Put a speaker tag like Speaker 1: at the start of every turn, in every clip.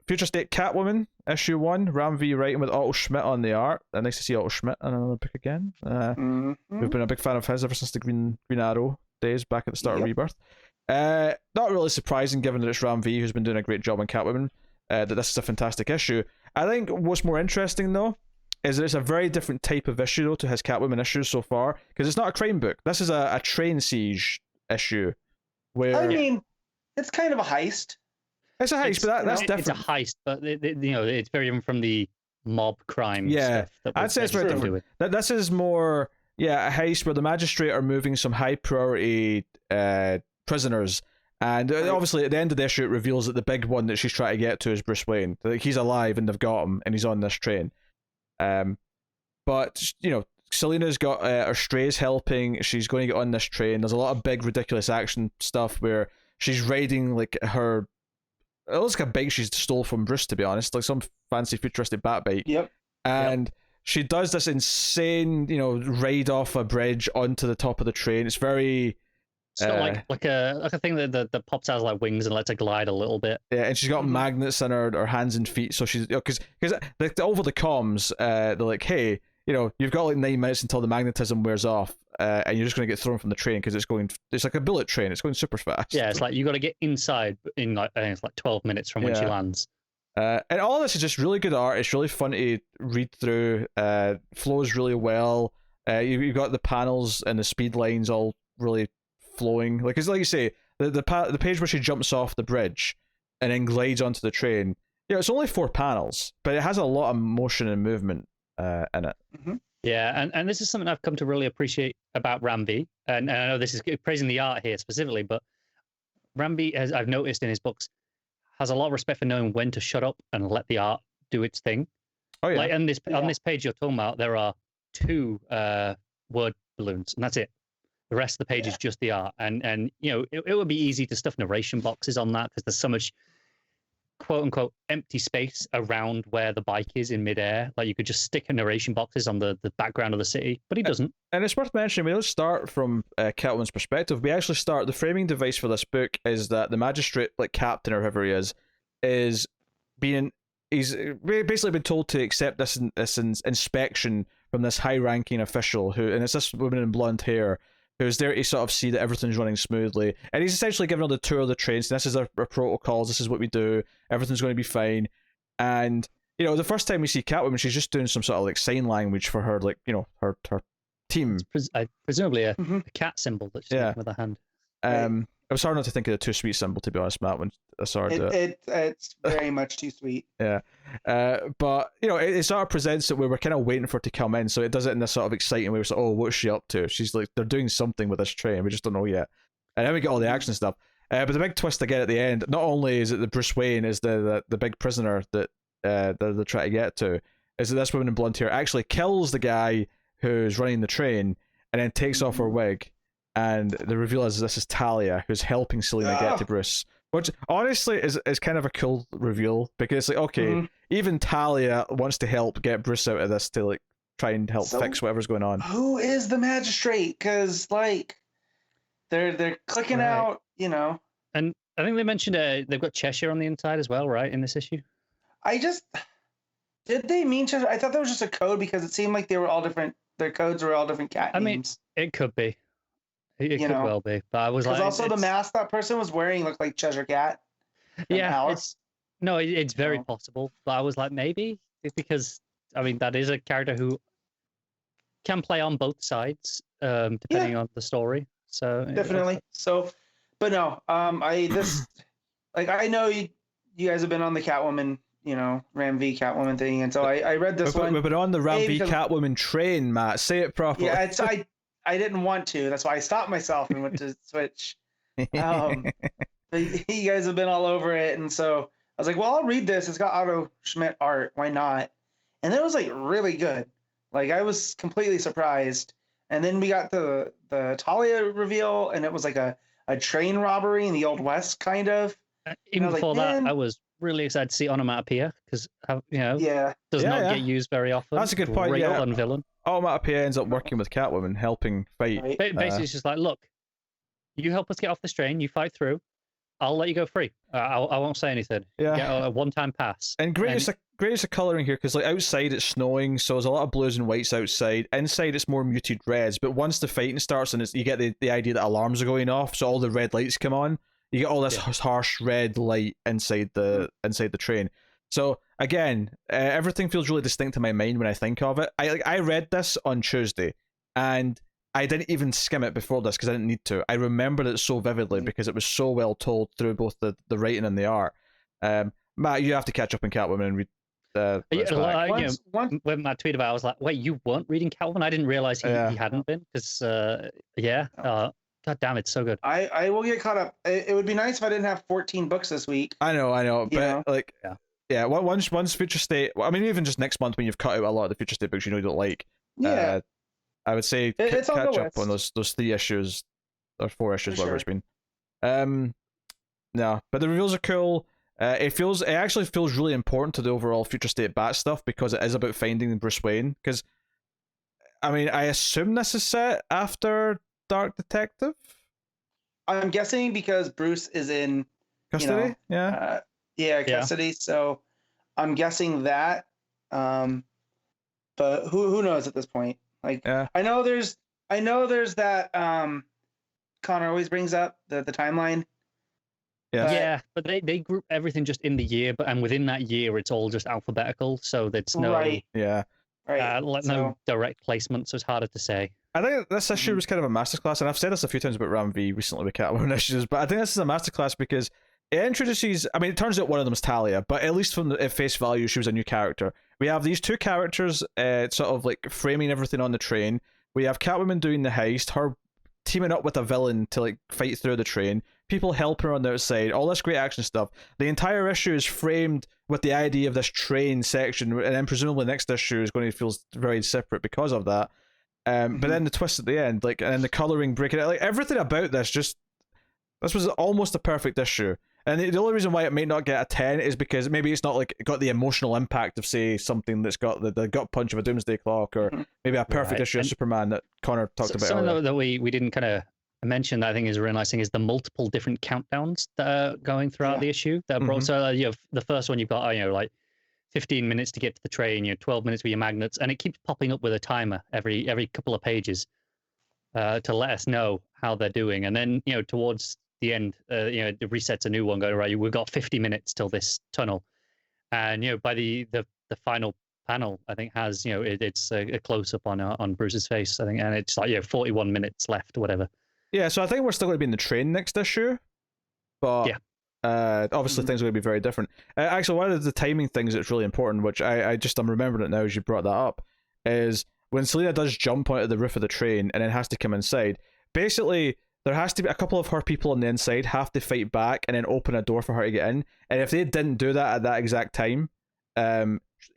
Speaker 1: Future State Catwoman, issue 1, Ram V writing with Otto Schmidt on the art. Nice to see Otto Schmidt in another book again. We've been a big fan of his ever since the Green Arrow days back at the start of Rebirth. Not really surprising given that it's Ram V who's been doing a great job on Catwoman, that this is a fantastic issue. I think what's more interesting though is that it's a very different type of issue though to his Catwoman issues so far, because it's not a crime book. This is a train siege issue where...
Speaker 2: I mean, it's kind of a heist.
Speaker 1: It's a heist, but that's different.
Speaker 3: It's a heist, but it's very different from the mob crime
Speaker 1: stuff.
Speaker 3: I'd
Speaker 1: say it's very different. This is more, a heist where the magistrate are moving some high priority prisoners, and obviously at the end of the issue it reveals that the big one that she's trying to get to is Bruce Wayne. Like, he's alive and they've got him, and he's on this train. But Selina's got her strays helping. She's going to get on this train. There's a lot of big ridiculous action stuff where she's riding like her... It looks like a bike she stole from Bruce, to be honest, like some fancy futuristic bat bike.
Speaker 2: Yep.
Speaker 1: And she does this insane, ride off a bridge onto the top of the train. It's very...
Speaker 3: It's got like a thing that pops out like wings and lets her glide a little bit.
Speaker 1: Yeah, and she's got magnets in her hands and feet, so she's... Because over the comms, they're like, hey, you've got like 9 minutes until the magnetism wears off, and you're just going to get thrown from the train because it's like a bullet train. It's going super fast.
Speaker 3: Yeah, it's like you got to get inside in it's like 12 minutes from when she lands.
Speaker 1: And all this is just really good art. It's really fun to read through. Flows really well. You've got the panels and the speed lines all really flowing. Like, it's like you say, the page where she jumps off the bridge and then glides onto the train. It's only 4 panels, but it has a lot of motion and movement in it.
Speaker 3: Yeah, and this is something I've come to really appreciate about Ram V. And I know this is praising the art here specifically, but Ram V, as I've noticed in his books, has a lot of respect for knowing when to shut up and let the art do its thing. Oh yeah. Like on this page you're talking about, there are 2 word balloons, and that's it. The rest of the page is just the art, and it would be easy to stuff narration boxes on that because there's so much quote unquote empty space around where the bike is in midair. Like, you could just stick narration boxes on the background of the city, but he doesn't. And
Speaker 1: it's worth mentioning, we don't start from Catwoman's perspective. We actually start, the framing device for this book is that the magistrate, like captain or whoever he is he's basically been told to accept this inspection from this high-ranking official and it's this woman in blonde hair who's there to sort of see that everything's running smoothly. And he's essentially giving her the tour of the trains. This is our protocols. This is what we do. Everything's going to be fine. And, the first time we see Catwoman, she's just doing some sort of like sign language for her, like, her team.
Speaker 3: Presumably a cat symbol that she's making with her hand.
Speaker 1: I was hard not to think of the Too Sweet symbol, to be honest, Matt, when I saw her do it.
Speaker 2: It's very much too sweet.
Speaker 1: Yeah. But, it sort of presents it where we're kind of waiting for her to come in, so it does it in this sort of exciting way. We're like, oh, what's she up to? She's like, they're doing something with this train, we just don't know yet. And then we get all the action stuff. But the big twist again at the end, not only is it the Bruce Wayne is the big prisoner that they're trying to get to, is that this woman in blonde hair actually kills the guy who's running the train and then takes off her wig. And the reveal is this is Talia, who's helping Selina get to Bruce. Which, honestly, is kind of a cool reveal. Because it's like, okay, even Talia wants to help get Bruce out of this to, like, try and help fix whatever's going on.
Speaker 2: Who is the magistrate? Because, like, they're clicking out,
Speaker 3: And I think they mentioned they've got Cheshire on the inside as well, right, in this issue?
Speaker 2: Did they mean Cheshire? I thought that was just a code because it seemed like they were all different. Their codes were all different cat names.
Speaker 3: It could be. It could well be, but I was like,
Speaker 2: because also the mask that person was wearing looked like Cheshire Cat.
Speaker 3: Yeah, it's very possible. But I was like, maybe it's because that is a character who can play on both sides, depending on the story. So
Speaker 2: definitely. But no, I know you guys have been on the Catwoman, Ram V Catwoman thing, and so I read this one.
Speaker 1: We've been on the Ram V Catwoman train, Matt. Say it properly.
Speaker 2: Yeah, I didn't want to. That's why I stopped myself and went to switch. But you guys have been all over it, and so I was like, well, I'll read this. It's got Otto Schmidt art. Why not? And it was like really good. Like, I was completely surprised. And then we got the Talia reveal, and it was like a train robbery in the Old West, kind of.
Speaker 3: Even before that, I was really excited to see Onomatopoeia because does not get used very often.
Speaker 1: That's a good point.
Speaker 3: Real and villain.
Speaker 1: Onomatopoeia ends up working with Catwoman, helping fight.
Speaker 3: Basically, it's just like, look, you help us get off this train, you fight through, I'll let you go free. I won't say anything.
Speaker 1: Yeah.
Speaker 3: Get a one-time pass.
Speaker 1: And greatest of colouring here, because like outside it's snowing, so there's a lot of blues and whites outside. Inside it's more muted reds, but once the fighting starts and you get the idea that alarms are going off, so all the red lights come on. You get all this harsh red light inside the train. So again, everything feels really distinct in my mind when I think of it. I read this on Tuesday, and I didn't even skim it before this because I didn't need to. I remembered it so vividly because it was so well told through both the writing and the art. Matt, you have to catch up on Catwoman and read.
Speaker 3: When Matt tweeted about it, I was like, wait, you weren't reading Catwoman? I didn't realize he hadn't been. Because, God damn, it's so good.
Speaker 2: I will get caught up. It would be nice if I didn't have 14 books this week.
Speaker 1: I know. But, once Future State... Well, I mean, even just next month when you've cut out a lot of the Future State books you don't like.
Speaker 2: Yeah.
Speaker 1: I would say
Speaker 2: it's
Speaker 1: catch up on those 3 issues, or 4 issues, whatever it's been. No, but the reveals are cool. It actually feels really important to the overall Future State Bat stuff because it is about finding Bruce Wayne. Because, I mean, I assume this is set after Dark Detective?
Speaker 2: I'm guessing because Bruce is in
Speaker 1: custody.
Speaker 2: Custody. So I'm guessing that. But who knows at this point? Like, I know there's that. Connor always brings up the timeline.
Speaker 3: But they group everything just in the year, and within that year, it's all just alphabetical. So there's no no direct placement, so it's harder to say.
Speaker 1: I think this issue was kind of a masterclass, and I've said this a few times about Ram V recently with Catwoman issues, but I think this is a masterclass because it introduces... I mean, it turns out one of them is Talia, but at least from the face value, she was a new character. We have these 2 characters sort of like framing everything on the train. We have Catwoman doing the heist, her teaming up with a villain to like fight through the train, people helping her on the outside, all this great action stuff. The entire issue is framed with the idea of this train section, and then presumably the next issue is going to feel very separate because of that. But then the twist at the end, like, and then the coloring breaking it, like everything about this was almost a perfect issue. And the only reason why it might not get a 10 is because maybe it's not like got the emotional impact of, say, something that's got the gut punch of a Doomsday Clock, or maybe a perfect issue of Superman that Connor talked about
Speaker 3: something
Speaker 1: earlier.
Speaker 3: that we didn't kind of mention that I think is really nice thing is the multiple different countdowns that are going throughout the issue that are brought. So the first one you've got like 15 minutes to get to the train, 12 minutes with your magnets, and it keeps popping up with a timer every couple of pages to let us know how they're doing. And then towards the end, it resets a new one. Go right, we've got 50 minutes till this tunnel, and by the final panel, I think has it's a close up on Bruce's face, I think, and it's like 41 minutes left, or whatever.
Speaker 1: Yeah, so I think we're still going to be in the train next issue, but obviously things are going to be very different. Actually, one of the timing things that's really important, which I'm remembering it now as you brought that up, is when Selina does jump onto the roof of the train and then has to come inside. Basically, there has to be a couple of her people on the inside have to fight back and then open a door for her to get in. And if they didn't do that at that exact time,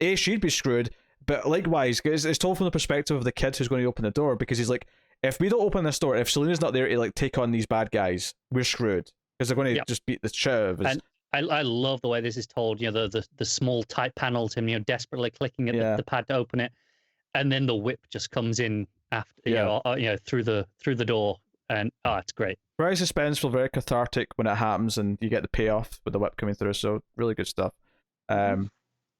Speaker 1: she'd be screwed. But likewise, it's told from the perspective of the kid who's going to open the door, because he's like, if we don't open this door, if Selina's not there to like take on these bad guys, we're screwed, because they're going to just beat the shit out of us.
Speaker 3: And I love the way this is told. The small tight panels, him desperately clicking at the pad to open it, and then the whip just comes in after through the door, and it's great. Very
Speaker 1: suspenseful, very cathartic when it happens, and you get the payoff with the whip coming through. So really good stuff. Ram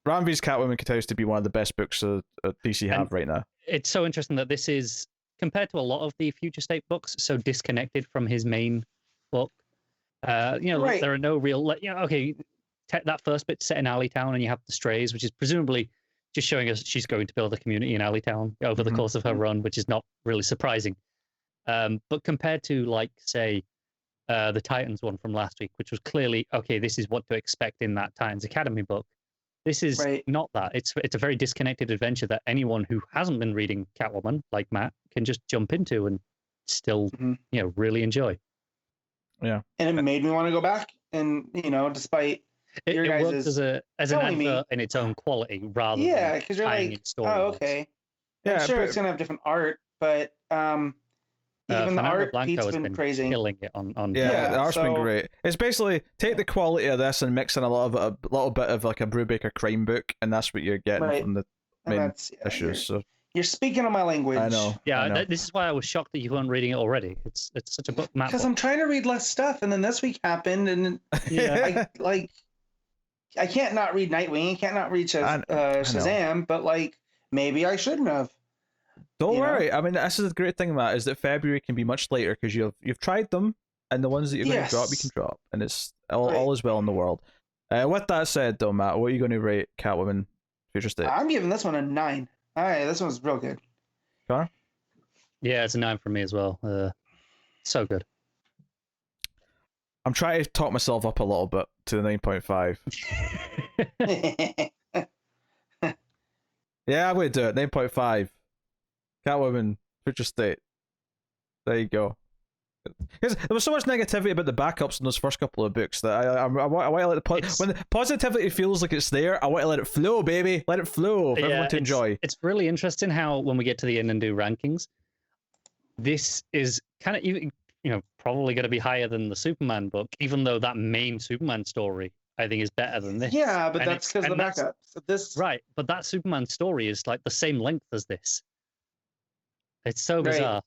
Speaker 1: V's Catwoman continues to be one of the best books that DC have right now.
Speaker 3: It's so interesting that this is, compared to a lot of the Future State books, so disconnected from his main book. There are no real, that first bit set in Alleytown, and you have the Strays, which is presumably just showing us she's going to build a community in Alleytown over the course of her run, which is not really surprising. But compared to, like, say, the Titans one from last week, which was clearly, this is what to expect in that Titans Academy book. This is not that. It's a very disconnected adventure that anyone who hasn't been reading Catwoman, like Matt, can just jump into and still, really enjoy.
Speaker 2: Yeah. And it made me want to go back, and despite
Speaker 3: it works as an advert in its own quality rather than
Speaker 2: because you're like, I'm sure it's gonna have different art, but even the art Pete's been praising.
Speaker 3: Killing it on
Speaker 1: the art's been great. It's basically take the quality of this and mix in a little bit of like a Brubaker crime book, and that's what you're getting from the main issues. So
Speaker 2: You're speaking on my language.
Speaker 1: I know.
Speaker 3: Yeah,
Speaker 1: I know.
Speaker 3: this is why I was shocked that you weren't reading it already. It's such a book, map
Speaker 2: Because
Speaker 3: book.
Speaker 2: I'm trying to read less stuff, and then this week happened, and
Speaker 3: Yeah.
Speaker 2: I can't not read Nightwing. I can't not read
Speaker 1: I know.
Speaker 2: Shazam, but like maybe I shouldn't have.
Speaker 1: Don't
Speaker 2: You know?
Speaker 1: worry. I mean, this is the great thing, Matt, is that February can be much later because you've tried them, and the ones that you're going to drop, you can drop, and it's all is well in the world. With that said, though, Matt, what are you going to rate Catwoman Future State?
Speaker 2: I'm giving this one a 9. All right, this one's real good.
Speaker 1: Car?
Speaker 3: Yeah, it's a 9 for me as well. So good.
Speaker 1: I'm trying to talk myself up a little bit to the 9.5. Yeah, I'm going to do it. 9.5. Catwoman Future State. There you go. Because there was so much negativity about the backups in those first couple of books that I want to let when the positivity feels like it's there, I want to let it flow, baby. Let it flow for everyone to enjoy.
Speaker 3: It's really interesting how when we get to the end and do rankings, this is kind of probably going to be higher than the Superman book, even though that main Superman story I think is better than this.
Speaker 2: Yeah, but that's because of the backups. This
Speaker 3: right, but that Superman story is like the same length as this. It's so bizarre.